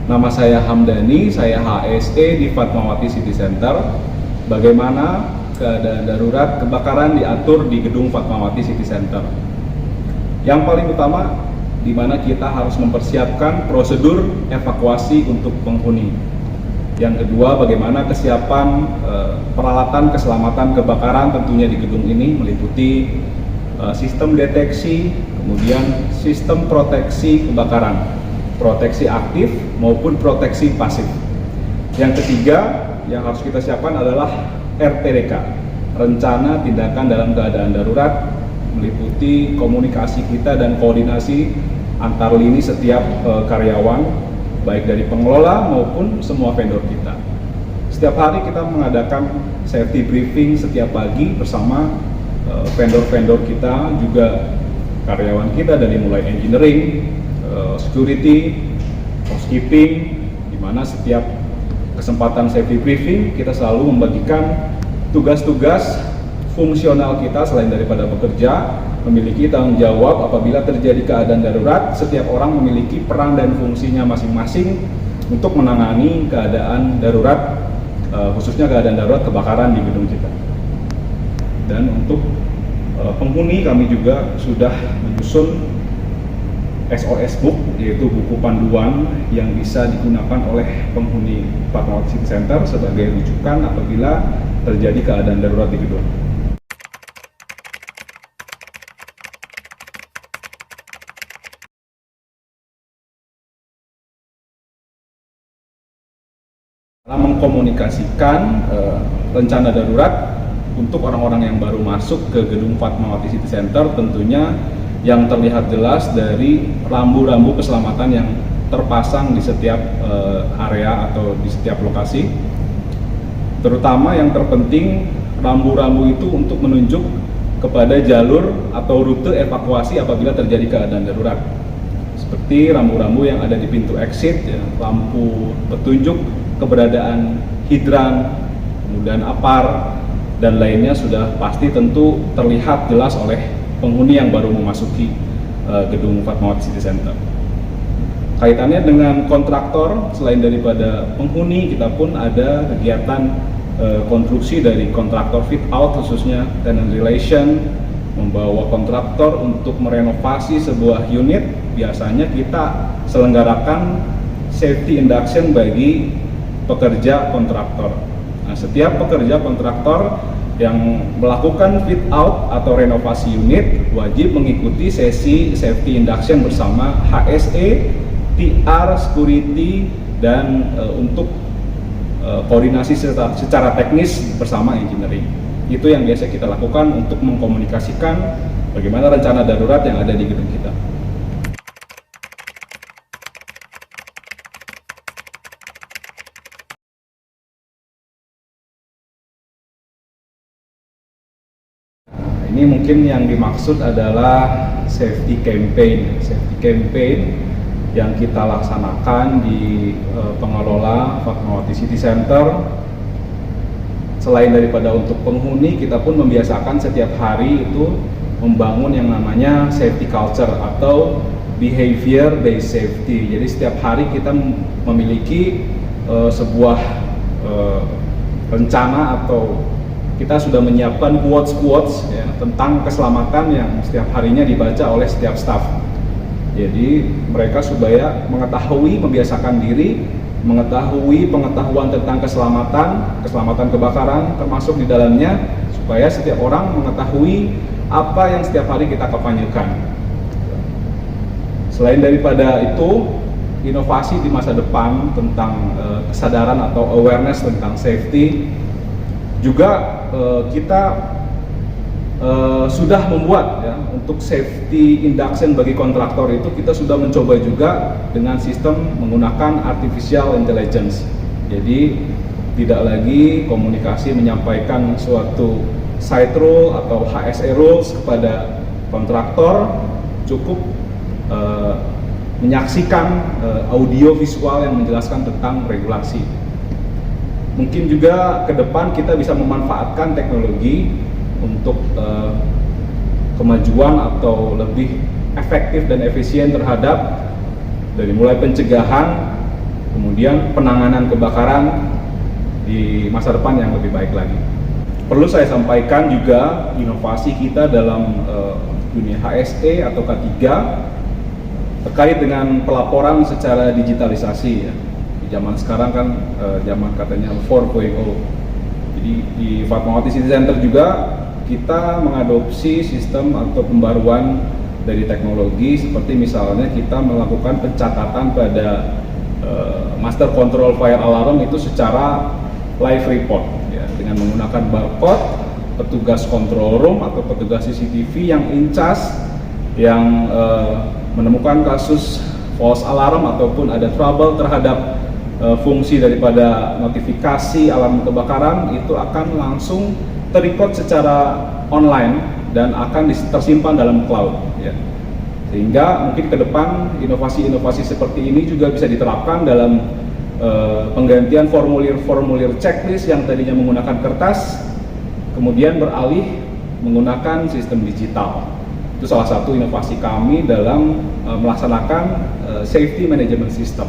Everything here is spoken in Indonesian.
Nama saya Hamdani, saya HSE di Fatmawati City Center. Bagaimana keadaan darurat kebakaran diatur di gedung Fatmawati City Center? Yang paling utama, di mana kita harus mempersiapkan prosedur evakuasi untuk penghuni. Yang kedua, bagaimana kesiapan peralatan keselamatan kebakaran tentunya di gedung ini meliputi sistem deteksi, kemudian sistem proteksi kebakaran, proteksi aktif maupun proteksi pasif. Yang ketiga yang harus kita siapkan adalah RTDK, rencana tindakan dalam keadaan darurat, meliputi komunikasi kita dan koordinasi antar lini setiap karyawan, baik dari pengelola maupun semua vendor kita. Setiap hari kita mengadakan safety briefing setiap pagi bersama vendor-vendor kita, juga karyawan kita dari mulai engineering, security, housekeeping, di mana setiap kesempatan safety briefing kita selalu membagikan tugas-tugas fungsional kita. Selain daripada bekerja, memiliki tanggung jawab apabila terjadi keadaan darurat. Setiap orang memiliki peran dan fungsinya masing-masing untuk menangani keadaan darurat, khususnya keadaan darurat kebakaran di gedung kita. Dan untuk penghuni, kami juga sudah menyusun SOS Book, yaitu buku panduan yang bisa digunakan oleh penghuni Fatmawati City Center sebagai rujukan apabila terjadi keadaan darurat di gedung. Dalam mengkomunikasikan rencana darurat untuk orang-orang yang baru masuk ke gedung Fatmawati City Center, tentunya yang terlihat jelas dari rambu-rambu keselamatan yang terpasang di setiap area atau di setiap lokasi. Terutama yang terpenting, rambu-rambu itu untuk menunjuk kepada jalur atau rute evakuasi apabila terjadi keadaan darurat. Seperti rambu-rambu yang ada di pintu exit, ya, lampu petunjuk keberadaan hidran, kemudian apar, dan lainnya sudah pasti tentu terlihat jelas oleh penghuni yang baru memasuki gedung Fatmawati City Center. Kaitannya dengan kontraktor, selain daripada penghuni, kita pun ada kegiatan konstruksi dari kontraktor fit out, khususnya tenant relation, membawa kontraktor untuk merenovasi sebuah unit. Biasanya kita selenggarakan safety induction bagi pekerja kontraktor. Nah, setiap pekerja kontraktor yang melakukan fit out atau renovasi unit wajib mengikuti sesi safety induction bersama HSE, TR, security, dan untuk koordinasi secara teknis bersama engineering. Itu yang biasa kita lakukan untuk mengkomunikasikan bagaimana rencana darurat yang ada di gedung kita. Ini mungkin yang dimaksud adalah safety campaign. Safety campaign yang kita laksanakan di pengelola Fatmawati City Center. Selain daripada untuk penghuni, kita pun membiasakan setiap hari itu membangun yang namanya safety culture atau behavior based safety. Jadi setiap hari kita memiliki sebuah rencana atau kita sudah menyiapkan quotes ya, tentang keselamatan yang setiap harinya dibaca oleh setiap staff. Jadi mereka supaya mengetahui, membiasakan diri, mengetahui pengetahuan tentang keselamatan kebakaran, termasuk di dalamnya supaya setiap orang mengetahui apa yang setiap hari kita kampanyekan. Selain daripada itu, inovasi di masa depan tentang kesadaran atau awareness tentang safety juga kita sudah membuat ya, untuk safety induction bagi kontraktor itu kita sudah mencoba juga dengan sistem menggunakan artificial intelligence. Jadi tidak lagi komunikasi menyampaikan suatu site rule atau HSE rules kepada kontraktor, cukup menyaksikan audio visual yang menjelaskan tentang regulasi. Mungkin juga ke depan kita bisa memanfaatkan teknologi untuk kemajuan atau lebih efektif dan efisien terhadap dari mulai pencegahan kemudian penanganan kebakaran di masa depan yang lebih baik lagi. Perlu saya sampaikan juga inovasi kita dalam dunia HSE atau K3 terkait dengan pelaporan secara digitalisasi ya. Di zaman sekarang kan zaman katanya 4.0. Jadi di Fatmawati City Center juga kita mengadopsi sistem atau pembaruan dari teknologi, seperti misalnya kita melakukan pencatatan pada master control fire alarm itu secara live report ya, dengan menggunakan barcode. Petugas control room atau petugas CCTV yang in charge yang menemukan kasus false alarm ataupun ada trouble terhadap fungsi daripada notifikasi alarm kebakaran, itu akan langsung terrecord secara online dan akan tersimpan dalam cloud ya. Sehingga mungkin ke depan inovasi-inovasi seperti ini juga bisa diterapkan dalam penggantian formulir-formulir checklist yang tadinya menggunakan kertas, kemudian beralih menggunakan sistem digital. Itu salah satu inovasi kami dalam melaksanakan safety management system.